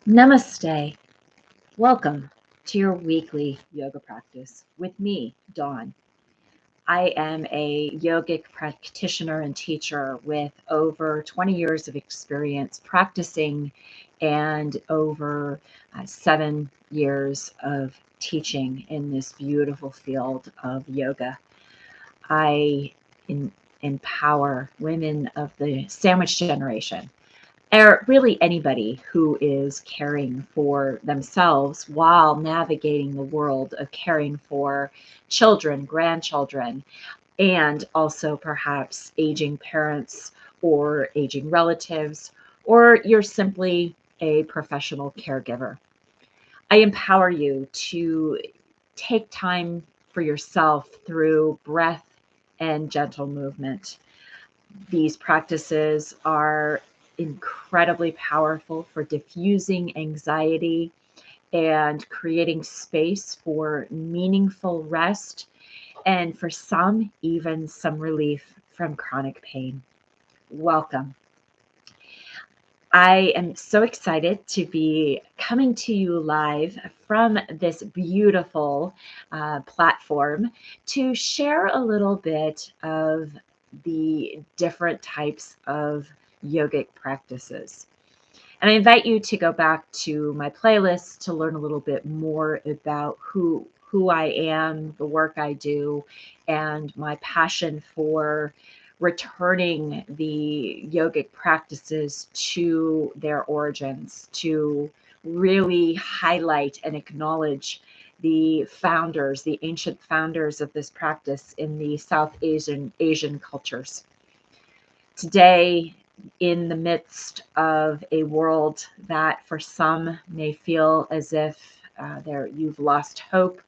Namaste. Welcome to your weekly yoga practice with me, Dawn. I am a yogic practitioner and teacher with over 20 years of experience practicing and over 7 years of teaching in this beautiful field of yoga. I empower women of the sandwich generation, or really anybody who is caring for themselves while navigating the world of caring for children, grandchildren, and also perhaps aging parents or aging relatives, or you're simply a professional caregiver. I empower you to take time for yourself through breath and gentle movement. These practices are incredibly powerful for diffusing anxiety and creating space for meaningful rest, and for some, even some relief from chronic pain. Welcome. I am so excited to be coming to you live from this beautiful platform to share a little bit of the different types of yogic practices. And I invite you to go back to my playlist to learn a little bit more about who I am, the work I do, and my passion for returning the yogic practices to their origins, to really highlight and acknowledge the founders, the ancient founders of this practice in the South Asian cultures. Today, in the midst of a world that for some may feel as if you've lost hope,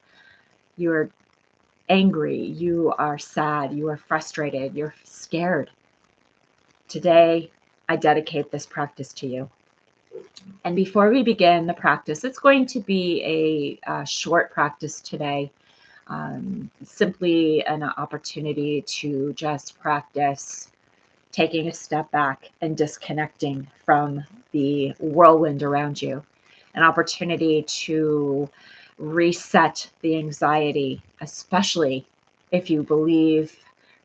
you're angry, you are sad, you are frustrated, you're scared. Today, I dedicate this practice to you. And before we begin the practice, it's going to be a short practice today, simply an opportunity to just practice taking a step back and disconnecting from the whirlwind around you, an opportunity to reset the anxiety, especially if you believe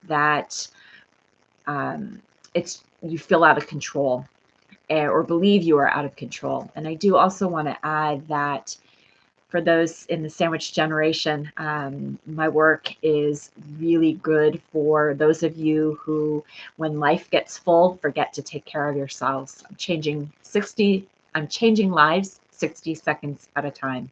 that it's you feel out of control or believe you are out of control. And I do also want to add that for those in the sandwich generation, my work is really good for those of you who, when life gets full, forget to take care of yourselves. I'm changing lives 60 seconds at a time.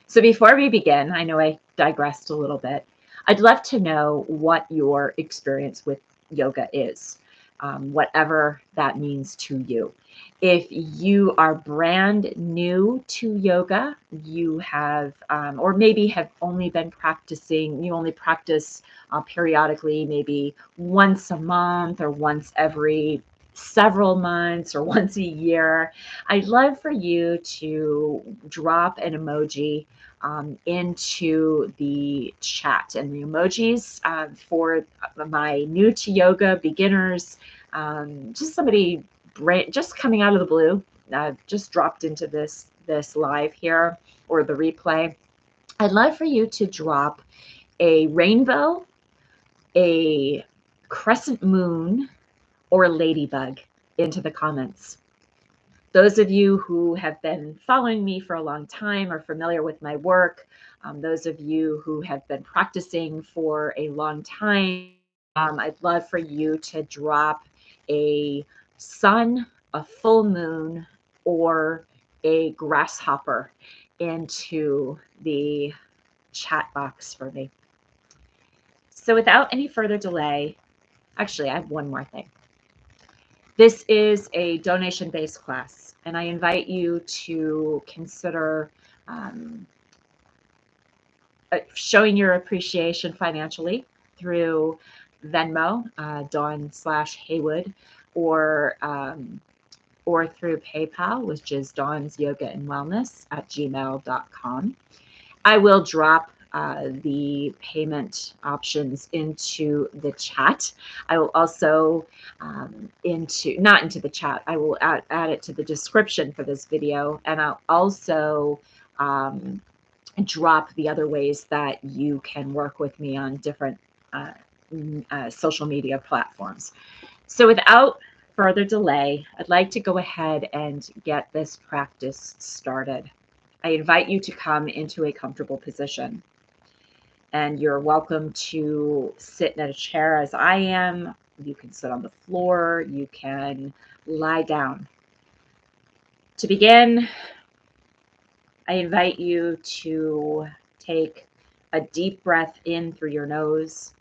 So before we begin, I know I digressed a little bit. I'd love to know what your experience with yoga is, whatever that means to you. If you are brand new to yoga, you have, or maybe have only been practicing, you only practice periodically, maybe once a month or once every several months or once a year, I'd love for you to drop an emoji into the chat. And the emojis for my new to yoga beginners, just somebody just coming out of the blue, just dropped into this live here or the replay. I'd love for you to drop a rainbow, a crescent moon, or a ladybug into the comments. Those of you who have been following me for a long time are familiar with my work. Those of you who have been practicing for a long time, I'd love for you to drop a sun, a full moon, or a grasshopper into the chat box for me. So without any further delay, actually, I have one more thing. This is a donation-based class, and I invite you to consider showing your appreciation financially through Venmo, Dawn/Heywood, or through PayPal, which is Dawn's Yoga and Wellness at gmail.com. I will drop the payment options into the chat. I will also not into the chat. I will add it to the description for this video, and I'll also drop the other ways that you can work with me on different social media platforms. So without further delay, I'd like to go ahead and get this practice started. I invite you to come into a comfortable position, and you're welcome to sit in a chair as I am. You can sit on the floor, you can lie down. To begin, I invite you to take a deep breath in through your nose.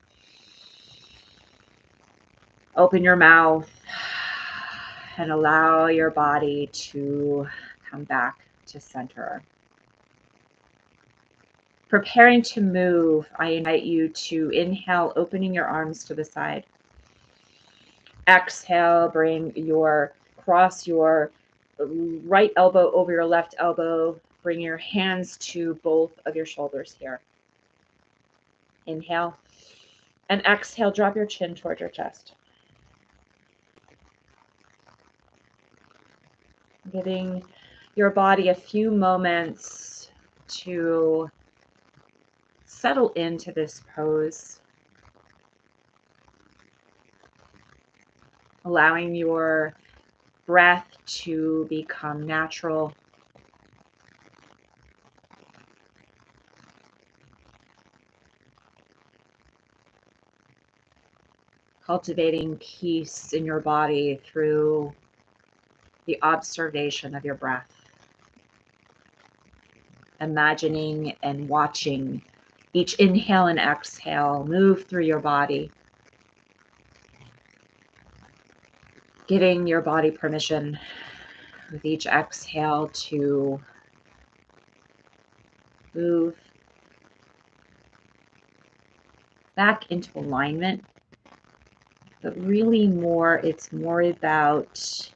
Open your mouth and allow your body to come back to center. Preparing to move, I invite you to inhale, opening your arms to the side. Exhale, cross your right elbow over your left elbow. Bring your hands to both of your shoulders here. Inhale, and exhale, drop your chin towards your chest. Giving your body a few moments to settle into this pose. Allowing your breath to become natural. Cultivating peace in your body through the observation of your breath. Imagining and watching each inhale and exhale move through your body. Giving your body permission with each exhale to move back into alignment. But really it's more about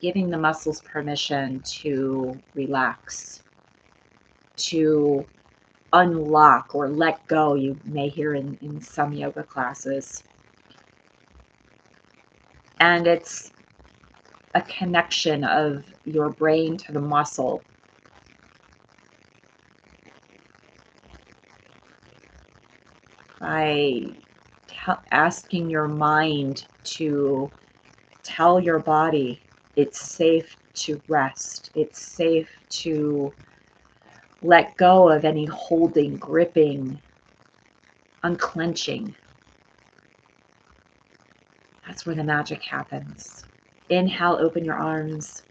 giving the muscles permission to relax, to unlock or let go. You may hear in some yoga classes. And it's a connection of your brain to the muscle. By asking your mind to tell your body it's safe to rest, it's safe to let go of any holding, gripping, unclenching. That's where the magic happens. Inhale, open your arms.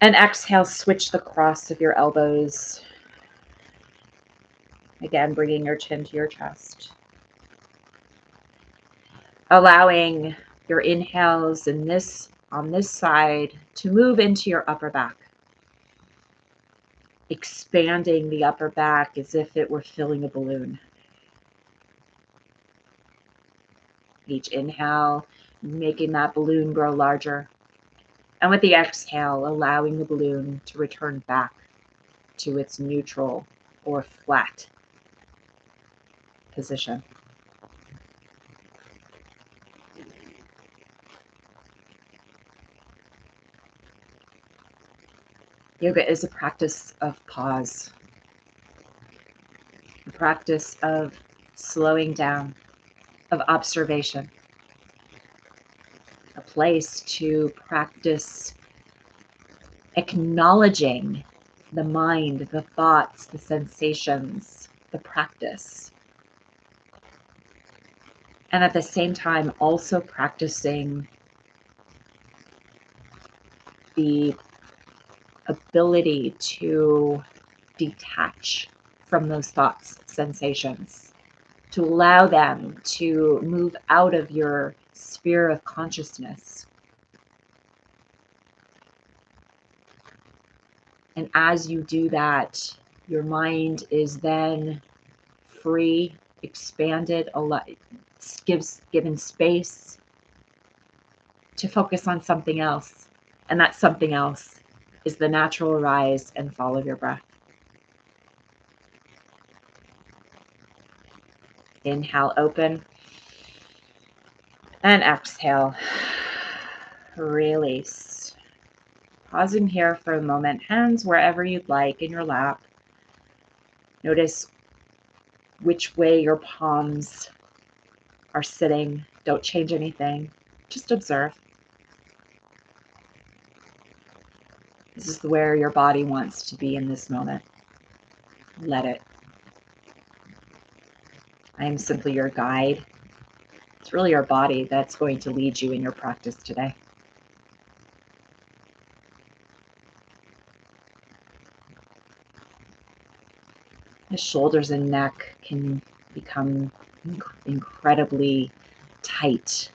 And exhale, switch the cross of your elbows. Again, bringing your chin to your chest. Allowing your inhales on this side to move into your upper back. Expanding the upper back as if it were filling a balloon. Each inhale, making that balloon grow larger. And with the exhale, allowing the balloon to return back to its neutral or flat position. Yoga is a practice of pause, a practice of slowing down, of observation, a place to practice acknowledging the mind, the thoughts, the sensations, the practice. And at the same time, also practicing the ability to detach from those thoughts, sensations, to allow them to move out of your sphere of consciousness. And as you do that, your mind is then free, expanded, given space to focus on something else. And that something else is the natural rise and fall of your breath. Inhale, open. And exhale, release. Pausing here for a moment, hands wherever you'd like in your lap. Notice which way your palms are sitting. Don't change anything, just observe. This is where your body wants to be in this moment. Let it. I am simply your guide. It's really your body that's going to lead you in your practice today. The shoulders and neck can become incredibly tight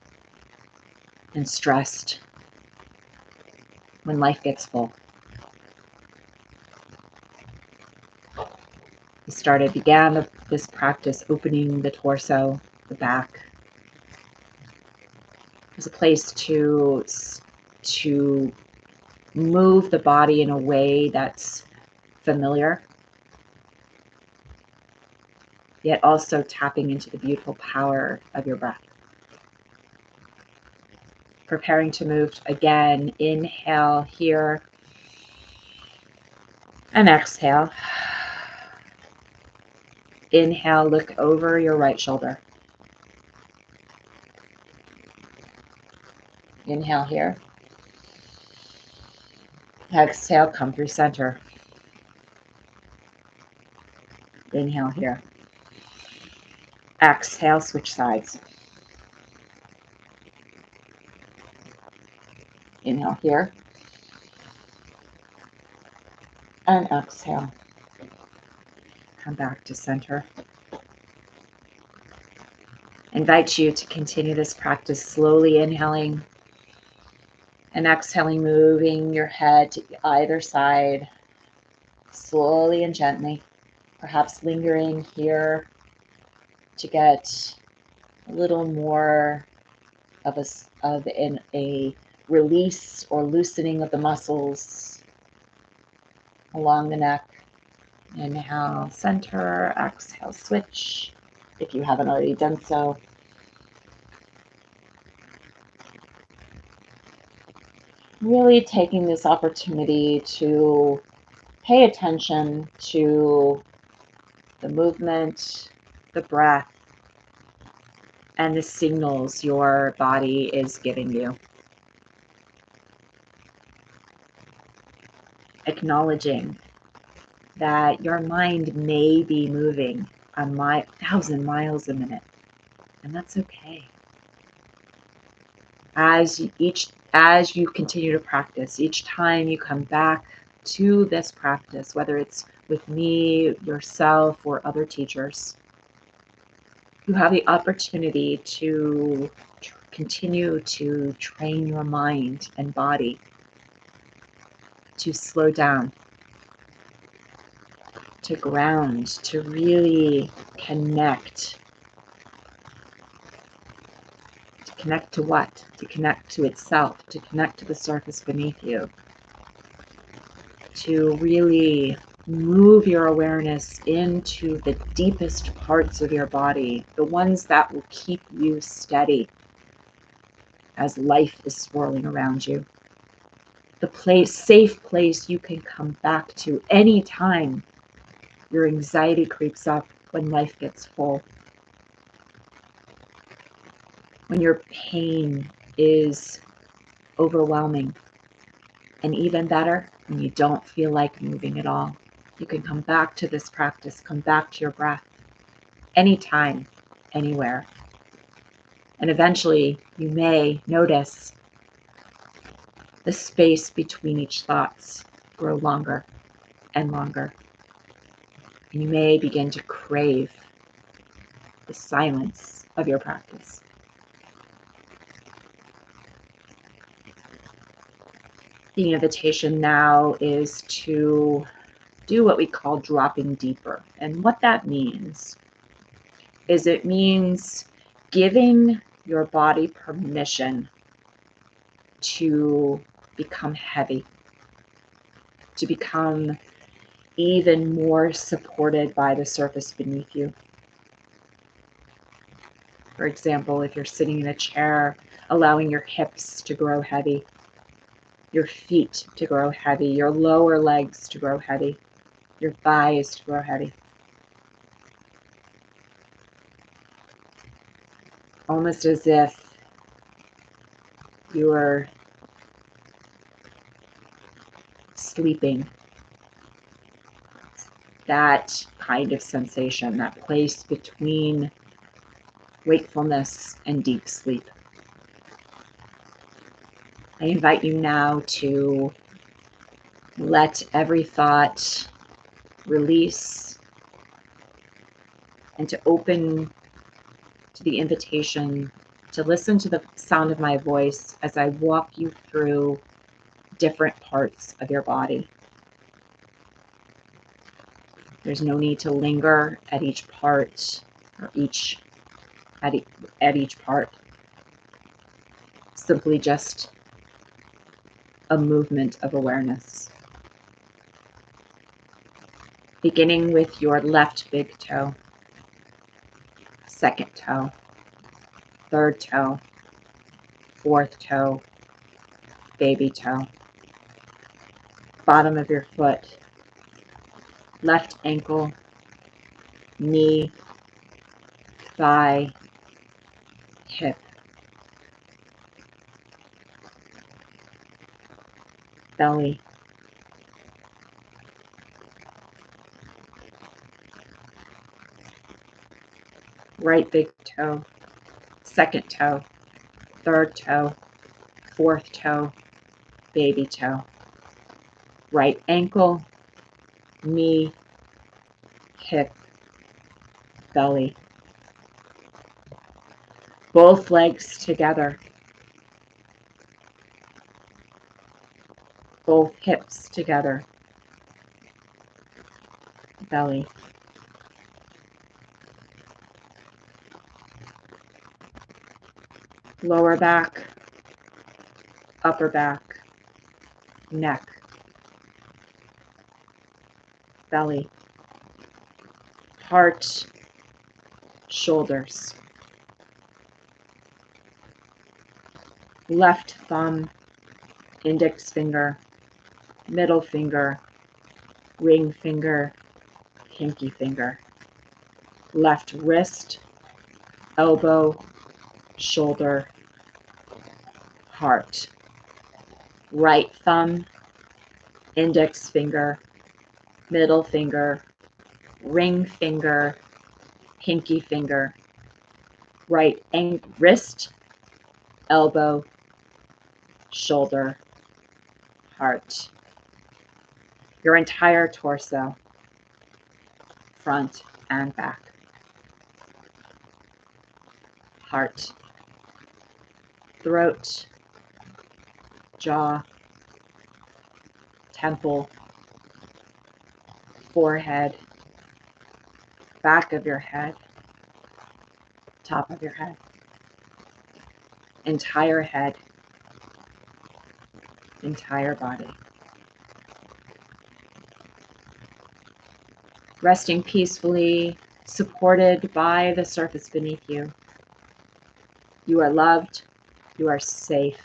and stressed when life gets full. We began this practice opening the torso, the back. There's a place to move the body in a way that's familiar, yet also tapping into the beautiful power of your breath. Preparing to move again. Inhale here and exhale. Inhale, look over your right shoulder. Inhale here. Exhale, come through center. Inhale here. Exhale, switch sides. Inhale here. And exhale. Come back to center. Invite you to continue this practice slowly inhaling and exhaling, moving your head to either side, slowly and gently, perhaps lingering here to get a little more of a release or loosening of the muscles along the neck. Inhale, center, exhale, switch, if you haven't already done so. Really taking this opportunity to pay attention to the movement, the breath, and the signals your body is giving you. Acknowledging that your mind may be moving 1,000 miles a minute, and that's okay. As you continue to practice, each time you come back to this practice, whether it's with me, yourself, or other teachers, you have the opportunity to continue to train your mind and body to slow down, to ground, to really connect. To connect to what? To connect to itself, to connect to the surface beneath you. To really move your awareness into the deepest parts of your body, the ones that will keep you steady as life is swirling around you. The safe place you can come back to anytime your anxiety creeps up when life gets full. When your pain is overwhelming. And even better, when you don't feel like moving at all. You can come back to this practice, come back to your breath, anytime, anywhere. And eventually, you may notice the space between each thoughts grow longer and longer. And you may begin to crave the silence of your practice. The invitation now is to do what we call dropping deeper. And what that means is it means giving your body permission to become heavy, to become even more supported by the surface beneath you. For example, if you're sitting in a chair, allowing your hips to grow heavy, your feet to grow heavy, your lower legs to grow heavy, your thighs to grow heavy. Almost as if you are sleeping. That kind of sensation, that place between wakefulness and deep sleep. I invite you now to let every thought release and to open to the invitation to listen to the sound of my voice as I walk you through different parts of your body. There's no need to linger at each part or at each part. Simply just a movement of awareness. Beginning with your left big toe, second toe, third toe, fourth toe, baby toe, bottom of your foot, left ankle, knee, thigh, hip, belly, right big toe, second toe, third toe, fourth toe, baby toe, right ankle, knee, hip, belly, both legs together, both hips together, belly, lower back, upper back, neck, belly, heart, shoulders, left thumb, index finger, middle finger, ring finger, pinky finger, left wrist, elbow, shoulder, heart, right thumb, index finger, middle finger, ring finger, pinky finger, right wrist, elbow, shoulder, heart. Your entire torso, front and back. Heart, throat, jaw, temple, forehead, back of your head, top of your head, entire head, entire body. Resting peacefully, supported by the surface beneath you. You are loved, you are safe,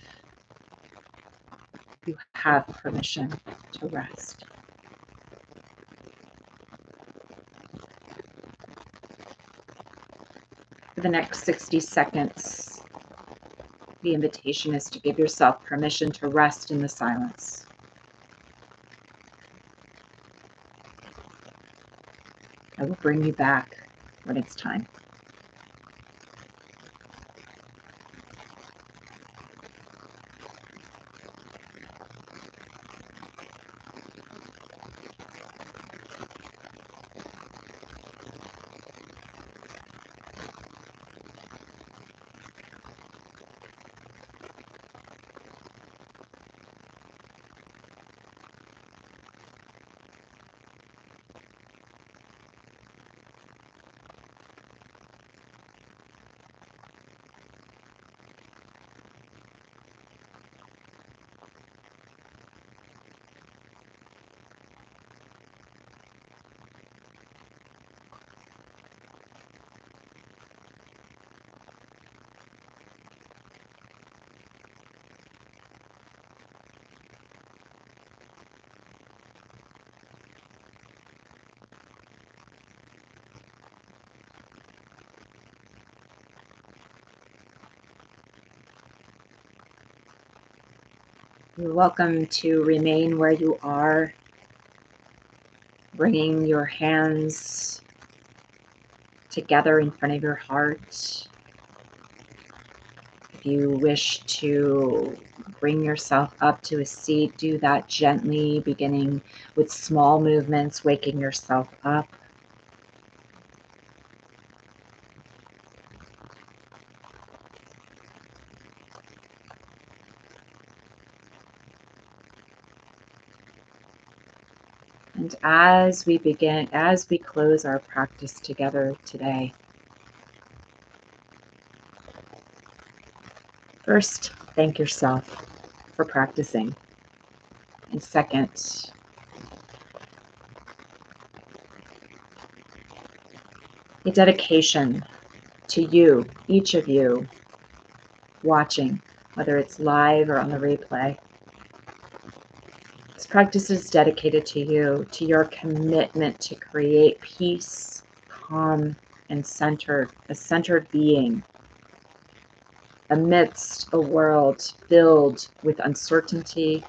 you have permission to rest. For the next 60 seconds, the invitation is to give yourself permission to rest in the silence. I will bring you back when it's time. You're welcome to remain where you are, bringing your hands together in front of your heart. If you wish to bring yourself up to a seat, do that gently, beginning with small movements, waking yourself up. And as we close our practice together today, first, thank yourself for practicing. And second, a dedication to you, each of you watching, whether it's live or on the replay. This practice is dedicated to you, to your commitment to create peace, calm, and a centered being amidst a world filled with uncertainty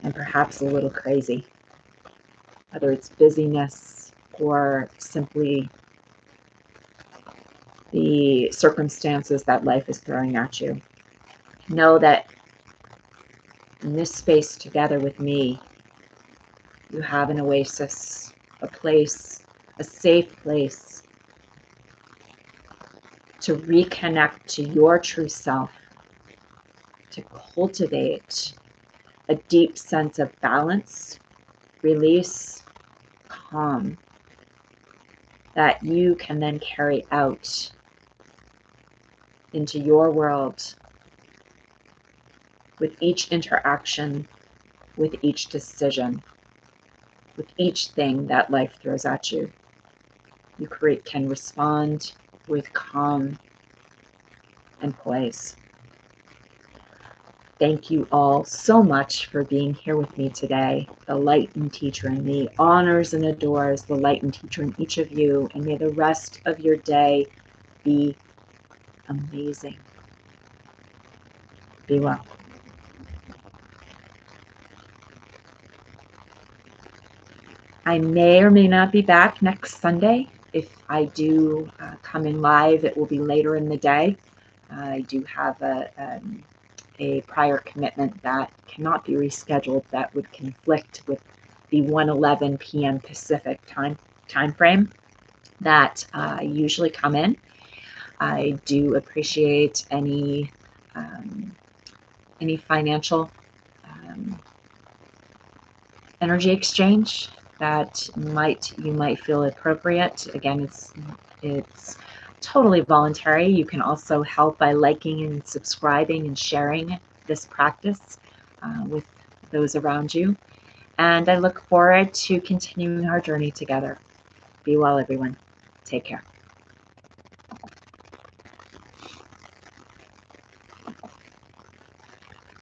and perhaps a little crazy, whether it's busyness or simply the circumstances that life is throwing at you. Know that in this space together with me, you have an oasis, a place, a safe place to reconnect to your true self, to cultivate a deep sense of balance, release, calm, that you can then carry out into your world with each interaction, with each decision, with each thing that life throws at you. You can respond with calm and poise. Thank you all so much for being here with me today. The light and teacher in me honors and adores the light and teacher in each of you, and may the rest of your day be amazing. Be well. I may or may not be back next Sunday. If I do come in live, it will be later in the day. I do have a prior commitment that cannot be rescheduled that would conflict with the 1:11 p.m. Pacific time frame that I usually come in. I do appreciate any financial energy exchange that you might feel appropriate. Again, it's totally voluntary. You can also help by liking and subscribing and sharing this practice with those around you. And I look forward to continuing our journey together. Be well, everyone. Take care.